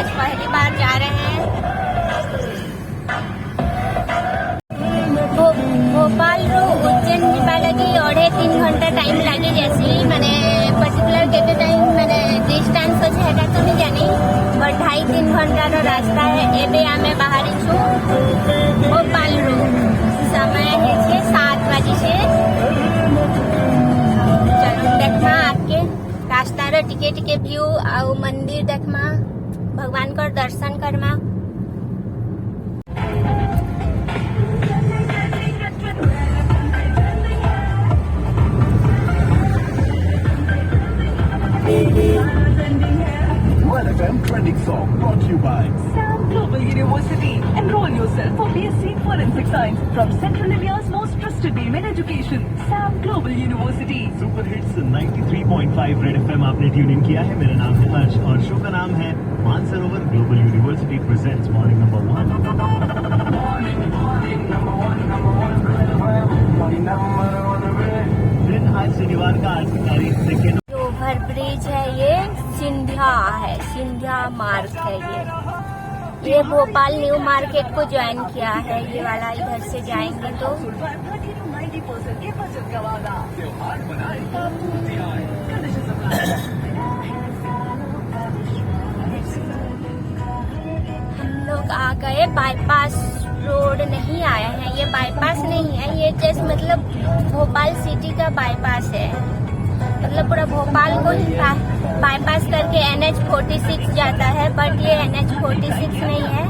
आज पहली बार जा रहे हैं। भोपाल रू उज्जैन जीवा लगी 2.5-3 घंटा टाइम लगे जैसी मैंने पर्टिकुलर केते टाइम मैंने डिस्टेंस अच्छे हेटा तो नहीं जानी और 2.5-3 घंटा रास्ता है। एबे आमे बाहरी छू भोपाल रू समय है 7 बजे से। चलो देखना आपके रास्ता रो टिके टिके व्यू और मंदिर देखमा भगवान को दर्शन Karma. FM Trending Song brought to you by Sam Global University. Enroll yourself for BSc Forensic Science from Central India's most trusted name in education. Sam Global University. Super hits 93.5 red FM आपने tune in किया है। मेरा नाम है हर्ष और show का नाम है Mansarovar global university presents morning number 1। दिन आज शनिवार का 8 तारीख सेकेंड। ओवर ब्रिज है ये सिंधिया मार्ग है ये भोपाल न्यू मार्केट को ज्वाइन किया है। ये वाला इधर से जाएंगे तो हम लोग आ गए बाईपास रोड नहीं आए हैं। ये बाईपास नहीं है, ये जस्ट मतलब भोपाल सिटी का बाईपास है। मतलब पूरा भोपाल को ही बाईपास करके NH46 जाता है बट ये NH46 नहीं है।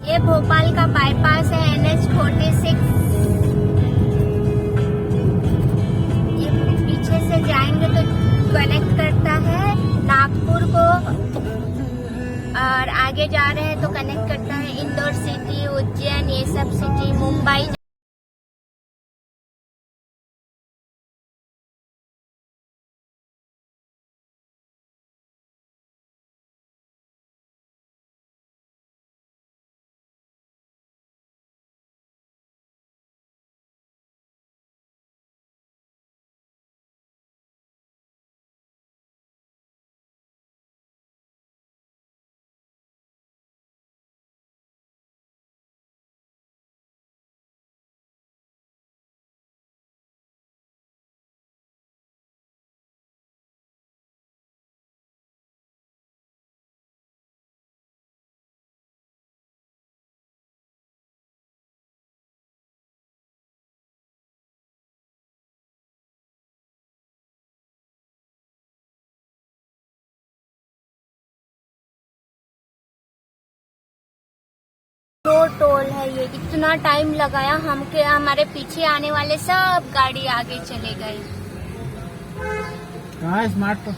ये भोपाल का बाईपास है NH46। ये पीछे से जाएंगे तो कनेक्ट करता है नागपुर को और आगे जा रहे हैं तो कनेक्ट करता है इंदौर सिटी, उज्जैन, ये सब सिटी, मुंबई। दो टोल है ये, इतना टाइम लगाया हमके। हमारे पीछे आने वाले सब गाड़ी आगे चले गए। कहाँ स्मार्ट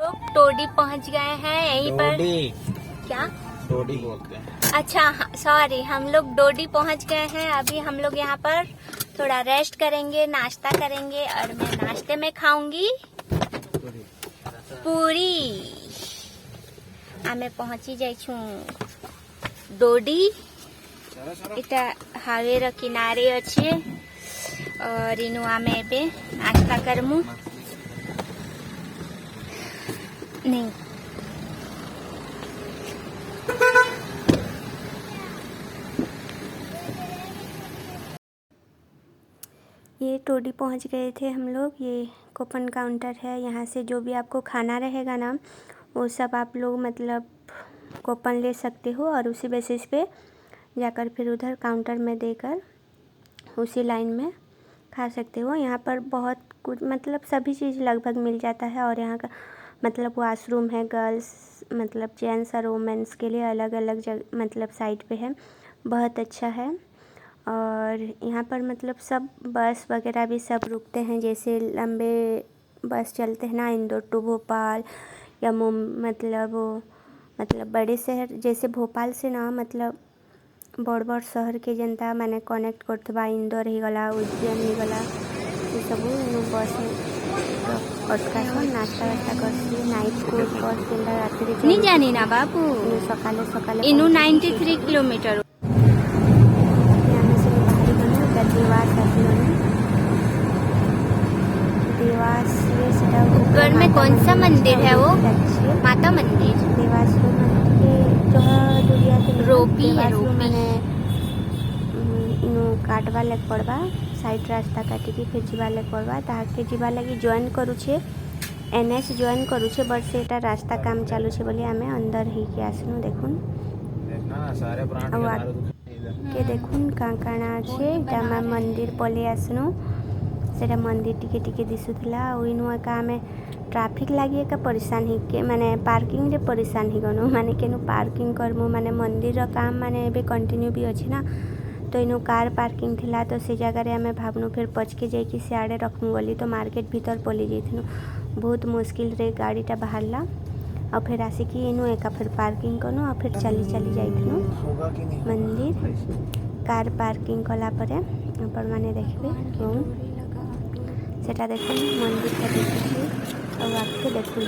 लोग टोडी पहुंच गए हैं यहीं पर। क्या डोडी बोलते हैं? अच्छा सॉरी, हम लोग डोडी पहुंच गए हैं। अभी हम लोग यहाँ पर थोड़ा रेस्ट करेंगे, नाश्ता करेंगे और मैं नाश्ते में खाऊंगी पूरी। आमे पहुंची जाई छू डोडी। इटा हावे रो किनारे अच्छे और इनु आमे पे नाश्ता करमु। नहीं ये टोडी पहुंच गए थे हम लोग। ये कूपन काउंटर है, यहाँ से जो भी आपको खाना रहेगा ना वो सब आप लोग मतलब कूपन ले सकते हो और उसी बेसिस पे जाकर फिर उधर काउंटर में देकर उसी लाइन में खा सकते हो। यहाँ पर बहुत कुछ मतलब सभी चीज़ लगभग मिल जाता है। और यहाँ का मतलब वॉशरूम है, गर्ल्स मतलब जेंट्स और वुमेन्स के लिए अलग अलग जगह मतलब साइड पे है, बहुत अच्छा है। और यहाँ पर मतलब सब बस वगैरह भी सब रुकते हैं, जैसे लंबे बस चलते हैं ना इंदौर टू भोपाल या मतलब बड़े शहर जैसे भोपाल से ना मतलब बड़ बड़ शहर के जनता मैंने कनेक्ट करथबा इंदौर ही गला, उज्जैन ही गला, ये सब बस नाश्ता वास्ता करती नाइट को बस जेनटा राति नहीं जानी ना बाबू सकाले सकाले इनु 93 किलोमीटर ऊपर में कौन सा मंदिर है वो? माता मंदिर देवास मंदिर रोपी है, रोपी। मैंने इनु काटवा लग पड़वा साइड रास्ता काटिकी फिर जीवा लग पड़वा ताके जीवा लगी जॉइन करूछे एनएच जॉइन करूछे बट सेटा रास्ता काम चालू छे बोली आमे अंदर ही के आसनु देखुन के देखुन कांकाणा छे डामा मंदिर पले आसनु सेटा मंदिर टिके टिके दिसुथला ओइनु का आमे ट्राफिक लगी एक परेशान ही के माने पार्किंग रे परेशान ही गनु माने केनु पार्किंग करमु माने मंदिर रो काम माने एबे कंटिन्यू भी अछि ना तो इनु कार पार्किंग थिला तो से जगह रे आमे भाबनु फिर पच के जाई कि सियाड़े रखमु बोली तो मार्केट भीतर पली जाइथनु बहुत मुश्किल रे गाड़ीटा बाहरला और फिर आसिकी इनु एका फिर पार्किंग कनु और फिर चली चली मंदिर कार पार्किंग कला परे पर माने देखबे क्यों सेटा देखुन मंदिर का देखिए और आपके देखुन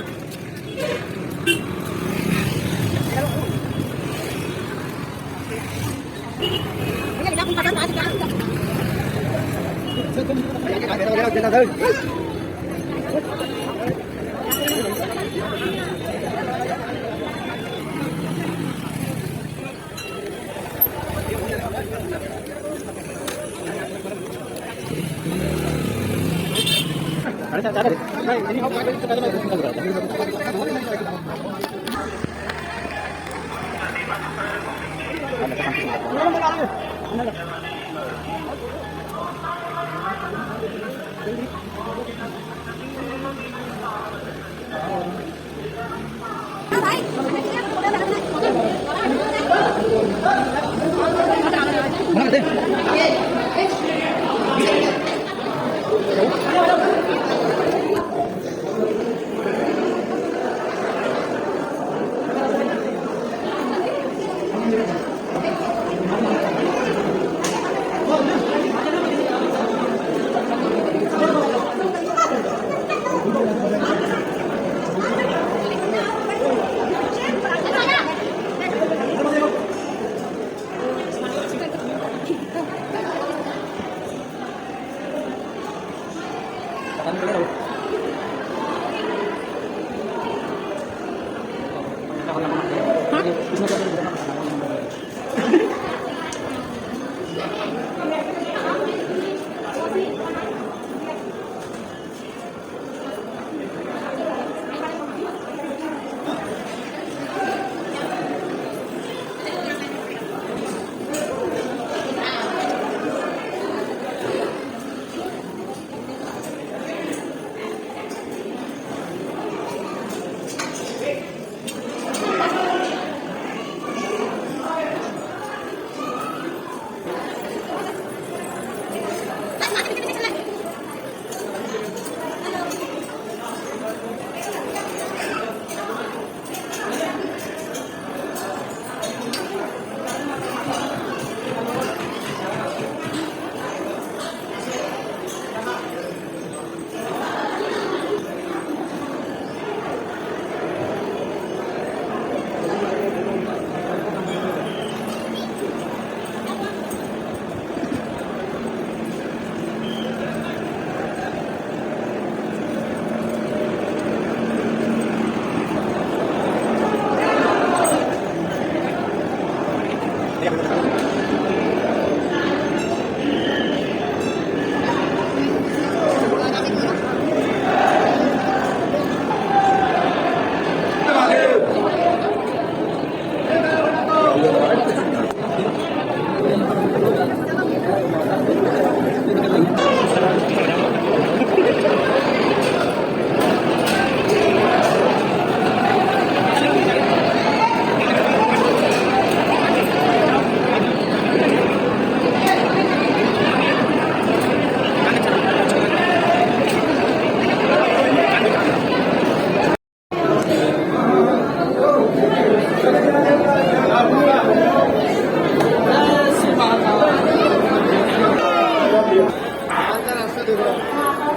हाँ हाँ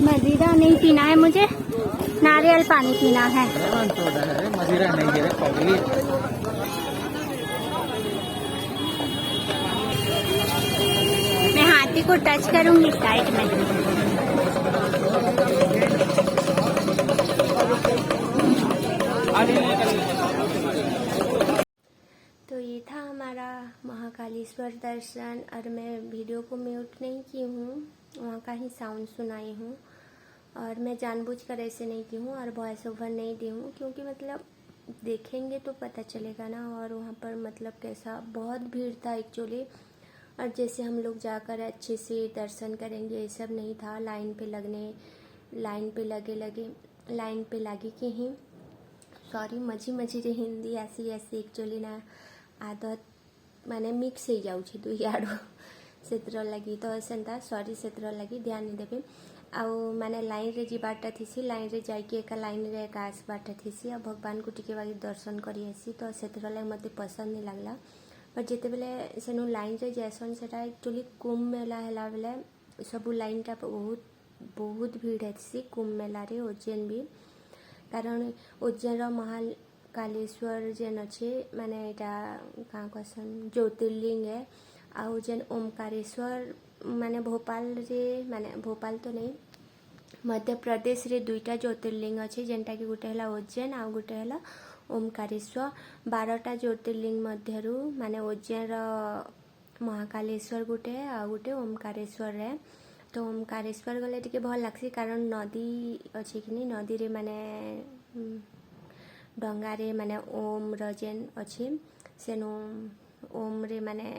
मजीरा नहीं पीना है मुझे, नारियल पानी पीना है। मदिरा नहीं है पगली। मैं हाथी को टच करूंगी साइड में। तो ये था हमारा महाकालेश्वर दर्शन। और मैं वीडियो को म्यूट नहीं की हूँ, वहाँ का ही साउंड सुनाई हूँ। और मैं जानबूझकर ऐसे नहीं की हूँ और वॉइस ओवर नहीं दी हूँ, क्योंकि मतलब देखेंगे तो पता चलेगा ना। और वहाँ पर मतलब कैसा बहुत भीड़ था एक्चुअली। और जैसे हम लोग जाकर अच्छे से दर्शन करेंगे ये सब नहीं था। लाइन पे लगे कि ही सॉरी मझी रे हिंदी ऐसी एक्चुअली ना आदत माने मिक्स हो जाऊँ दुई आड़ से लगी तो ऐसा सॉरी से लगी ध्यान नहीं देवे। आउ माने लाइन रे जीवाटा थीसी, लाइन रे जाइए एका लाइन रे एका आसबाटा थीसी। आ भगवान को टिके बाकी दर्शन करी आसी तो से लगे मत पसंद नहीं लगला। बट जिते बेले सेनु लाइन रे जैसन सेटा एक्चुअली कुंभ मेला हैला बेले सबू लाइन टा बहुत भीड़ है कुंभ मेला रे उज्जैन भी। कारण उज्जैन महाकालेश्वर जेन अच्छे माने यहाँ क्या कहसन ज्योतिर्लिंग है। आउ जेन ओमकारेश्वर माने भोपाल रे माने भोपाल तो नहीं मध्य प्रदेश रे दुईटा ज्योतिर्लिंग अच्छे जेनटा कि गोटे है उज्जैन आउ गोटे है ओमकारेश्वर। 12टा ज्योतिर्लिंग मध्यरु माने उज्जैन महाकालेश्वर गोटे आउ गोटे ओमकारेश्वर रे। तो ओमकारेश्वर गले टिके भल लागसी कारण नदी अच्छी कि नदी रे माने डंगारे माने ओम रजेन अच्छे सेनु ओम रे माने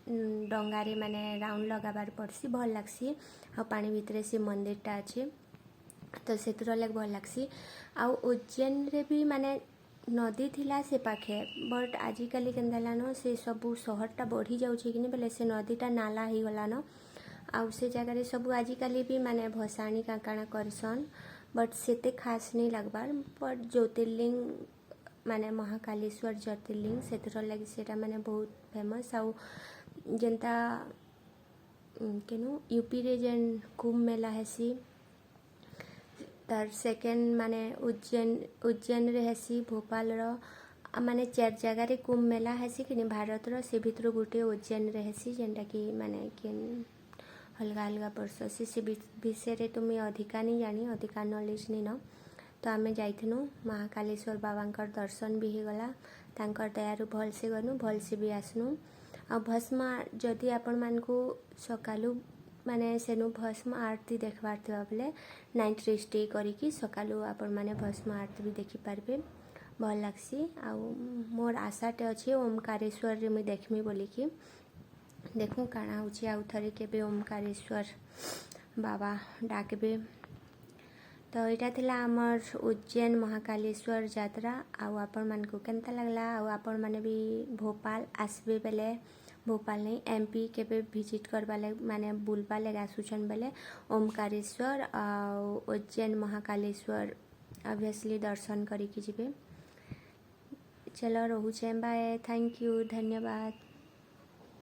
डंगारे माने राउंड लगाबार पड़सी भल लागसी। आ पानी भितर से मंदिरटा अच्छे तो से लगे भल लागसी। आ उज्जैन रे भी माने नदी थिला से पाखे बट आजिकल केन्दालान से सबू सहरटा बढ़ी जाऊँचे कि बोले से नदीटा नाला हो गलान। आउ से जगह सब आजिकल भी माने भसाणी काकाणा करसन बट सेते खास नहीं लगबार। बट ज्योतिर्लिंग माने महाकालेश्वर ज्योतिर्लिंग से लगी सेटा माने बहुत फेमस। आउ जेनता केनु यूपी रे जेन कुंभ मेला हेसी तार सेकेंड माने उज्जैन रे हेसी भोपाल रो माने 4 जगह रे कुंभ मेला हेसी कि भारत रो से भितर गोटे उज्जैन रे हेसी जेनटा कि माने केन अलग अलग वर्ष से विषय तो मुझे अधिका नहीं जानी अधिका नॉलेज नहीं न। तो आम जाइनु महाकालेश्वर बाबा दर्शन भी हो गला तांकर दयारु भल से गनु भल से भी आसनु। आ भस्म जदि आपण मान को सकालू माने सेनु भस्म आरती देखबार थिबा बेले नाइट रे स्टे करिकी सकालू आपण माने भस्म आरती भी देखि पारबे भल लागसी। आ मोर आशाटे अच्छे ओमकारेश्वर रे मुझे देखमी बोलिकी देखूँ काଣା होची आउ थरे केबे ओमकारेश्वर बाबा डाकबे। तो यहाँ थिला आमर उज्जैन महाकालेश्वर यात्रा। आउ आपण मान को केनता लगला आउ आपण माने भी भोपाल आसबे बेले भोपाल नहीं एमपी केबे विजिट करबा माने बुलबा लेगा आसुछन बेले ओमकारेश्वर आउ उज्जैन महाकालेश्वर ऑब्वियसली दर्शन करिकी जिबे। चलो रहुछे बाय थैंक यू धन्यवाद।